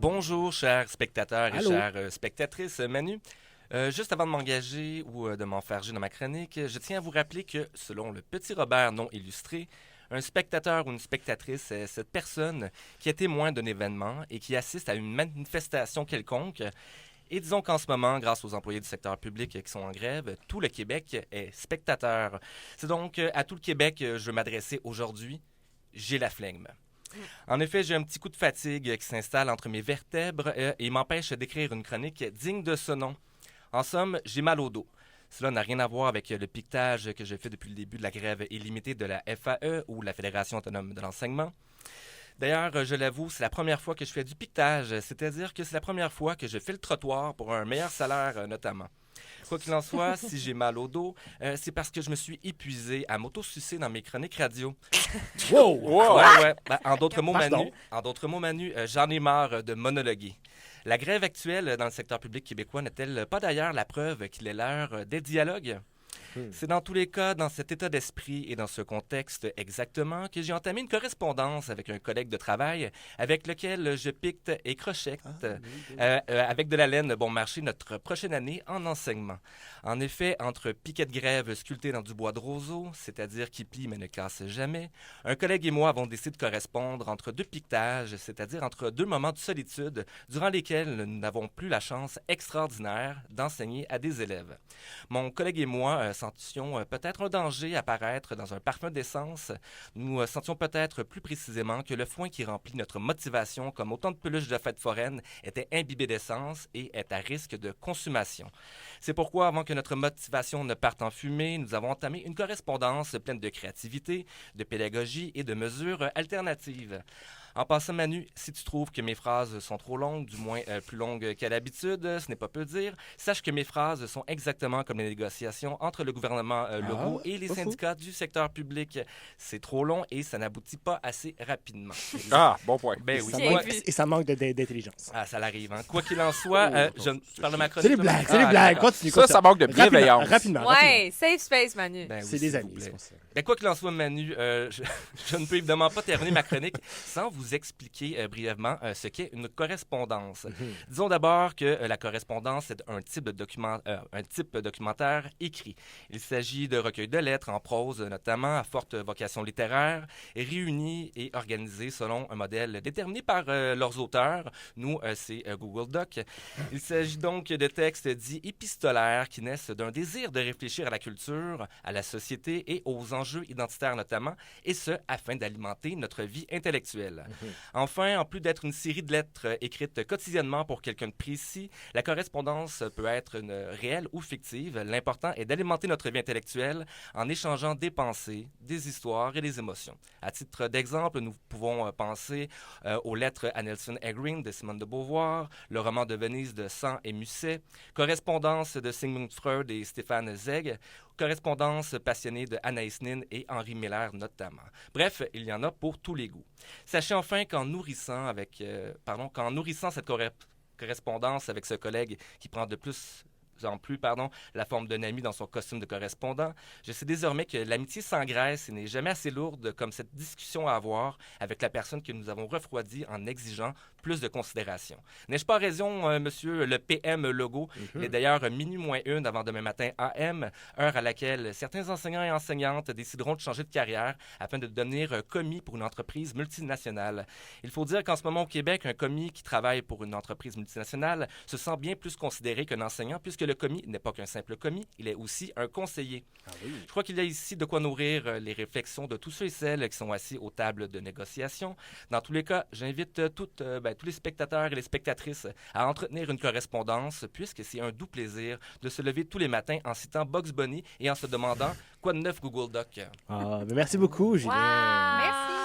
Bonjour, chers spectateurs et Allô? chères spectatrices. Manu, juste avant de m'engager ou de m'enfarger dans ma chronique, je tiens à vous rappeler que, selon le petit Robert non illustré, un spectateur ou une spectatrice est cette personne qui est témoin d'un événement et qui assiste à une manifestation quelconque. Et disons qu'en ce moment, grâce aux employés du secteur public qui sont en grève, tout le Québec est spectateur. C'est donc à tout le Québec que je veux m'adresser aujourd'hui. J'ai la flegme. En effet, j'ai un petit coup de fatigue qui s'installe entre mes vertèbres et m'empêche d'écrire une chronique digne de ce nom. En somme, j'ai mal au dos. Cela n'a rien à voir avec le piquetage que je fais depuis le début de la grève illimitée de la FAE ou la Fédération autonome de l'enseignement. D'ailleurs, je l'avoue, c'est la première fois que je fais du piquetage, c'est-à-dire que c'est la première fois que je fais le trottoir pour un meilleur salaire notamment. Quoi qu'il en soit, si j'ai mal au dos, c'est parce que je me suis épuisé à m'auto-sucer dans mes chroniques radio. Wow! Ouais. Ben, Pardon. En d'autres mots, Manu, j'en ai marre de monologuer. La grève actuelle dans le secteur public québécois n'est-elle pas d'ailleurs la preuve qu'il est l'heure des dialogues? C'est dans tous les cas dans cet état d'esprit et dans ce contexte exactement que j'ai entamé une correspondance avec un collègue de travail avec lequel je pique et crochette avec de la laine bon marché notre prochaine année en enseignement. En effet, entre piquets de grève sculptés dans du bois de roseau, c'est-à-dire qui plie mais ne casse jamais, un collègue et moi avons décidé de correspondre entre deux piquetages, c'est-à-dire entre deux moments de solitude durant lesquels nous n'avons plus la chance extraordinaire d'enseigner à des élèves. Mon collègue et moi sentions peut-être un danger apparaître dans un parfum d'essence. Nous sentions peut-être plus précisément que le foin qui remplit notre motivation comme autant de peluches de fête foraine était imbibé d'essence et est à risque de consommation. C'est pourquoi, avant que notre motivation ne parte en fumée, nous avons entamé une correspondance pleine de créativité, de pédagogie et de mesures alternatives. En passant, Manu, si tu trouves que mes phrases sont trop longues, du moins plus longues qu'à l'habitude, ce n'est pas peu dire, sache que mes phrases sont exactement comme les négociations entre le gouvernement Legault et les pas fou. syndicats du secteur public. C'est trop long et ça n'aboutit pas assez rapidement. Ah, bon point. Ben oui. Ça Bien manque- vu. et ça manque d'intelligence. Ah, ça l'arrive. Hein. Quoi qu'il en soit, je parle de ma chronique. C'est des là, blagues, Manu? c'est des Ah, blagues. d'accord. Continue. Ça manque de bienveillance. Rapidement. Ouais, safe space, Manu. Ben oui, C'est s'il des vous amis, plaît. c'est pour ça. Ben, quoi qu'il en soit, Manu, je ne peux évidemment pas terminer ma chronique sans vous expliquer brièvement ce qu'est une correspondance. Disons d'abord que la correspondance est un type documentaire écrit. Il s'agit de recueils de lettres en prose, notamment à forte vocation littéraire, réunis et organisés selon un modèle déterminé par leurs auteurs. Nous, c'est Google Doc. Il s'agit donc de textes dits épistolaires qui naissent d'un désir de réfléchir à la culture, à la société et aux enjeux identitaires notamment, et ce, afin d'alimenter notre vie intellectuelle. Enfin, en plus d'être une série de lettres écrites quotidiennement pour quelqu'un de précis, la correspondance peut être une réelle ou fictive. L'important est d'alimenter notre vie intellectuelle en échangeant des pensées, des histoires et des émotions. À titre d'exemple, nous pouvons penser aux lettres à Nelson Egrin de Simone de Beauvoir, le roman de Venise de Sand et Musset, correspondance de Sigmund Freud et Stéphane Zweig, correspondance passionnée de Anaïs Nin et Henri Miller notamment. Bref, il y en a pour tous les goûts. Sachez enfin qu'en nourrissant cette correspondance avec ce collègue qui prend de plus en plus la forme d'un ami dans son costume de correspondant, je sais désormais que l'amitié s'engraisse et n'est jamais assez lourde comme cette discussion à avoir avec la personne que nous avons refroidie en exigeant plus de considération. N'ai-je pas raison, monsieur le PM Legault? Il est d'ailleurs minuit moins une avant demain matin AM, heure à laquelle certains enseignants et enseignantes décideront de changer de carrière afin de devenir commis pour une entreprise multinationale. Il faut dire qu'en ce moment au Québec, un commis qui travaille pour une entreprise multinationale se sent bien plus considéré qu'un enseignant puisque le commis n'est pas qu'un simple commis, il est aussi un conseiller. Je crois qu'il y a ici de quoi nourrir les réflexions de tous ceux et celles qui sont assis aux tables de négociation. Dans tous les cas, j'invite tous les spectateurs et les spectatrices à entretenir une correspondance, puisque c'est un doux plaisir de se lever tous les matins en citant Bugs Bunny et en se demandant quoi de neuf Google Doc. Ah, ben merci beaucoup, Julien. Merci.